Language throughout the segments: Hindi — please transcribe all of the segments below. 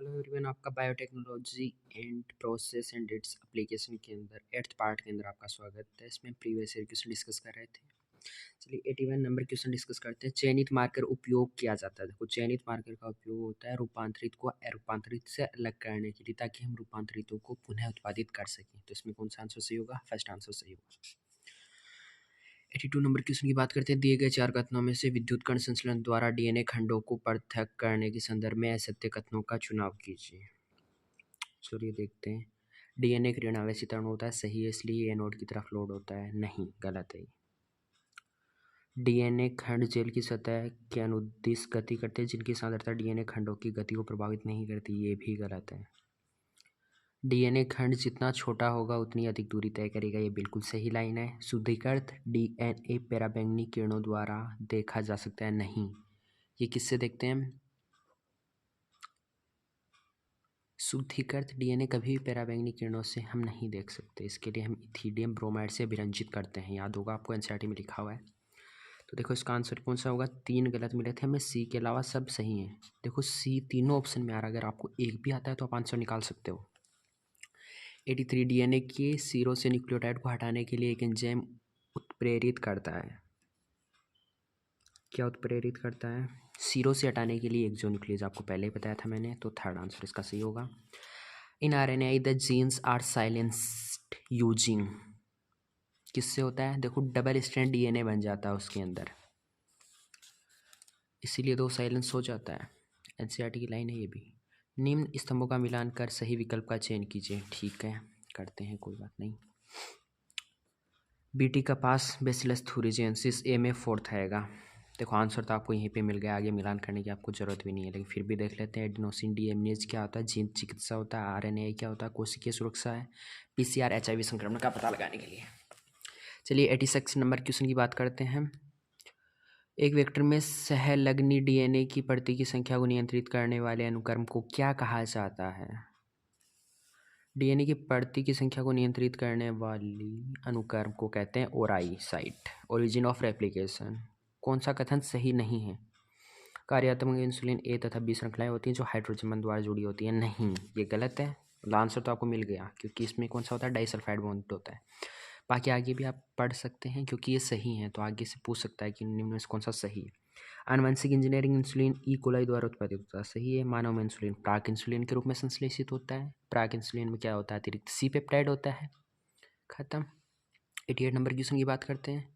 हेलो एवरीवन, आपका biotechnology and process and its application के अंदर 8th पार्ट के अंदर आपका स्वागत है। इसमें प्रीवियस ईयर क्वेश्चन डिस्कस कर रहे थे। चलिए 81 नंबर क्वेश्चन डिस्कस करते हैं। चयनित मार्कर उपयोग किया जाता है। देखो, चयनित मार्कर का उपयोग होता है रूपांतरित को अरूपांतरित से अलग करने के लिए, ताकि हम रूपांतरितों को पुनः उत्पादित कर सकें। तो इसमें कौन सा आंसर सही होगा? फर्स्ट आंसर सही होगा। 82 नंबर क्वेश्चन की बात करते हैं। दिए गए 4 कथनों में से विद्युत कण संश्लेषण द्वारा डीएनए खंडों को पृथक करने के संदर्भ में असत्य कथनों का चुनाव कीजिए। चलिए देखते हैं। डीएनए एक ऋण आवेशी तरंग होता है, सही है, इसलिए एनोड की तरफ लोड होता है। नहीं, गलत है। डीएनए खंड जेल की सतह के अनुदिश गति करते हैं, जिनकी सांद्रता डीएनए खंडों की गति को प्रभावित नहीं करती। ये भी गलत है। डीएनए खंड जितना छोटा होगा उतनी अधिक दूरी तय करेगा। ये बिल्कुल सही लाइन है। शुद्धिकृत डीएनए पराबैंगनी किरणों द्वारा देखा जा सकता है। नहीं, ये किससे देखते हैं हम? शुद्धिकृत डीएनए कभी भी पराबैंगनी किरणों से हम नहीं देख सकते। इसके लिए हम इथिडियम ब्रोमाइड से अभिरंजित करते हैं। याद होगा आपको, एनसीईआरटी में लिखा हुआ है। तो देखो, इसका आंसर कौन सा होगा? 3 गलत मिले थे हमें, सी के अलावा सब सही हैं। देखो, सी तीनों ऑप्शन में आ रहा है। अगर आपको एक भी आता है तो आप आंसर निकाल सकते हो। 83 डीएनए के सिरों से न्यूक्लियोटाइड को हटाने के लिए एक एंजाइम उत्प्रेरित करता है। क्या उत्प्रेरित करता है? सिरों से हटाने के लिए एक जो न्यूक्लियस, आपको पहले ही बताया था मैंने। तो थर्ड आंसर इसका सही होगा। In RNA the genes are silenced using, किससे होता है? देखो, डबल स्ट्रैंड डीएनए बन जाता है उसके अंदर, इसीलिए तो साइलेंस हो जाता है। एनसीईआरटी की लाइन है ये भी। निम्न स्तंभों का मिलान कर सही विकल्प का चयन कीजिए। ठीक है, करते हैं, कोई बात नहीं। बीटी का पास बेसिलस थुरिजेंसिस ए में 4th आएगा। देखो, आंसर तो आपको यहीं पे मिल गया, आगे मिलान करने की आपको जरूरत भी नहीं है, लेकिन फिर भी देख लेते हैं। एडिनोसिन डीएमएज क्या होता है? जीन चिकित्सा होता है। आरएनए क्या होता है? कोशिकीय सुरक्षा है। पीसीआर एचआईवी संक्रमण का पता लगाने के लिए। चलिए 86 नंबर क्वेश्चन की बात करते हैं। एक वेक्टर में सहलग्नी डीएनए की प्रति की संख्या को नियंत्रित करने वाले अनुक्रम को क्या कहा जाता है? डीएनए की प्रति की संख्या को नियंत्रित करने वाली अनुक्रम को कहते हैं ओराई साइट, ओरिजिन ऑफ रेप्लिकेशन। कौन सा कथन सही नहीं है? कार्यात्मक इंसुलिन ए तथा बी श्रृंखलाएं होती हैं जो हाइड्रोजन बंध द्वारा जुड़ी होती हैं। नहीं, ये गलत है। आंसर तो आपको मिल गया, क्योंकि इसमें कौन सा होता है? डाइसल्फाइड बॉन्ड होता है। बाकी आगे भी आप पढ़ सकते हैं, क्योंकि ये सही है, तो आगे से पूछ सकता है कि निम्न में से कौन सा सही है। आनुवंशिक इंजीनियरिंग इंसुलिन ई कोलाई द्वारा उत्पादित होता है। सही है। मानव में इंसुलिन प्राक इंसुलिन के रूप में संश्लेषित होता है। प्राक इंसुलिन में क्या होता है? अतिरिक्त सी पेप्टाइड होता है। खत्म। 88 नंबर क्वेश्चन की बात करते हैं।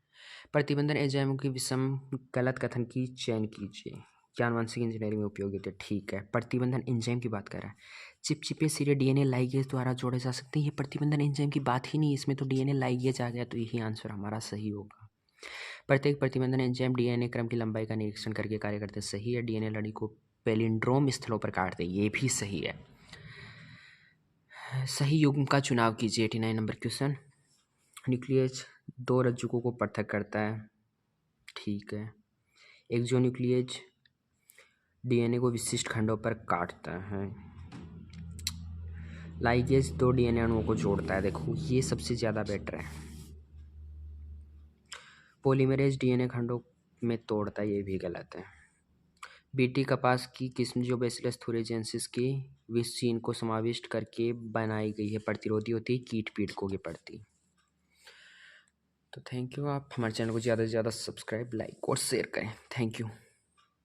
प्रतिबंधन एंजाइमों की विषम गलत कथन की चयन कीजिए। क्या आनुवंशिक इंजीनियरिंग में उपयोगी होते हैं? ठीक है। प्रतिबंधन एंजाइम की बात कर रहा है। चिपचिपे सिरे डीएनए लाइगेज द्वारा जोड़े जा सकते हैं। ये प्रतिबंधन एंजाइम की बात ही नहीं, इसमें तो डीएनए लाइगेज आ गया, तो यही आंसर हमारा सही होगा। प्रत्येक प्रतिबंधन एंजाइम डीएनए क्रम की लंबाई का निरीक्षण करके कार्य करते हैं। सही है। डीएनए लड़ी को पैलिंड्रोम स्थलों पर काटते हैं। ये भी सही है। सही युग्म का चुनाव कीजिए। 89 नंबर क्वेश्चन। न्यूक्लियस 2 रज्जुकों को पृथक करता है। ठीक है। एक्सोन्यूक्लियस डीएनए को विशिष्ट खंडों पर काटता है। लाइगेज 2 डीएनए अणुओं को जोड़ता है। देखो, ये सबसे ज़्यादा बेटर है। पॉलीमरेज डीएनए खंडों में तोड़ता है। ये भी गलत है। बीटी कपास की किस्म जो बेसिलस थुरिजेंसिस की विष जीन को समाविष्ट करके बनाई गई है, प्रतिरोधी होती है कीट पीड़कों के प्रति। तो थैंक यू। आप हमारे चैनल को ज़्यादा से ज़्यादा सब्सक्राइब, लाइक और शेयर करें। Thank you.